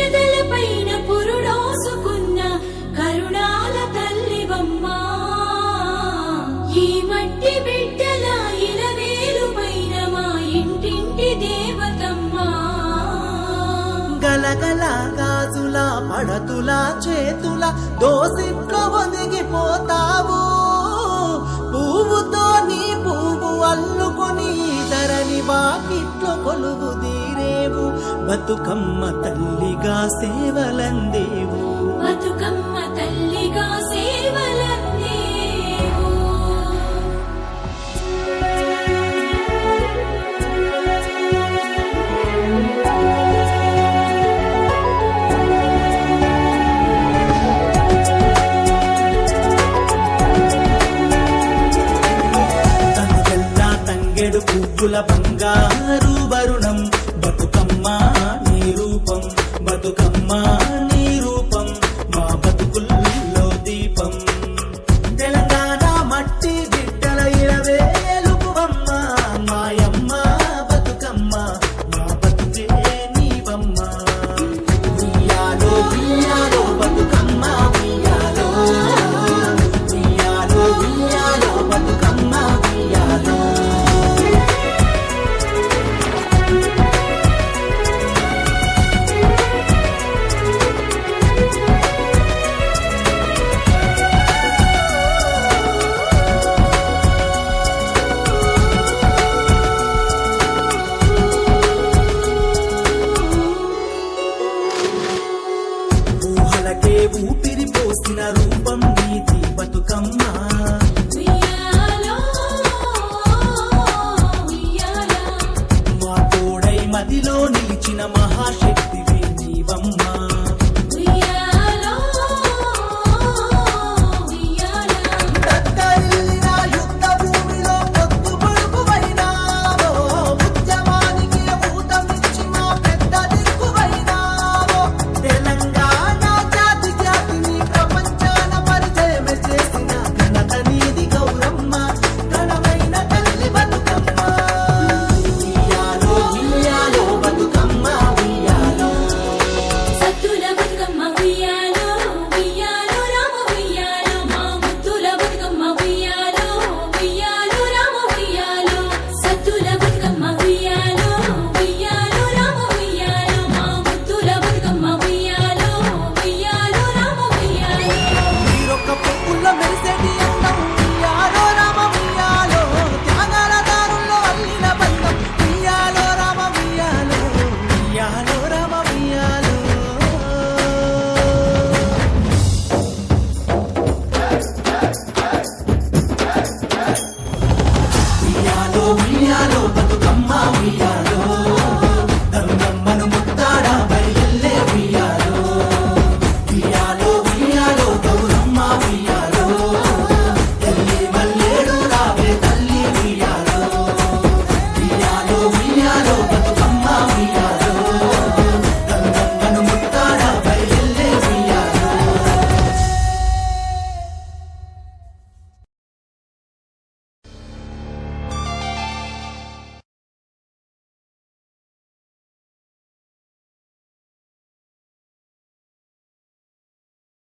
ఎదలపైన పురుడోసుకున్న కరుణాల తల్లివమ్మా. ఈ మట్టి బిడ్డల ఇలవేలు పైన మా ఇంటింటి దేవతమ్మా. గలగల గాజుల పడతుల చేతుల దోసిట్లో ఒదిగిపోతావు. పువ్వుతో నీ పువ్వు అల్లుకొని ధరణి వాకిట్లో కొలువు తీరేవు. బతుకమ్మ తల్లిగా సేవలందేవు. బతుకమ్మ తల్లిగా సేవలందేవు. తంగెడు పువ్వుల బంగారు వరుణం బతుకమ్మ నీ రూపం. బతుకమ్మ నీ రూపం మా బతుకుల్లో దీపం. తెలంగాణ మట్టి బిడ్డల ఇరవేలుపువమ్మ. మాయమ్మ బతుకమ్మ మా బతుకే నీవమ్మ. ఉయ్యాలో ఉయ్యాలో బతుకమ్మ ఉయ్యాలో. ఉయ్యాలో ఉయ్యాలో బతుకమ్మ ఉయ్యాలో. ఊహలకే ఊపిరి పోసిన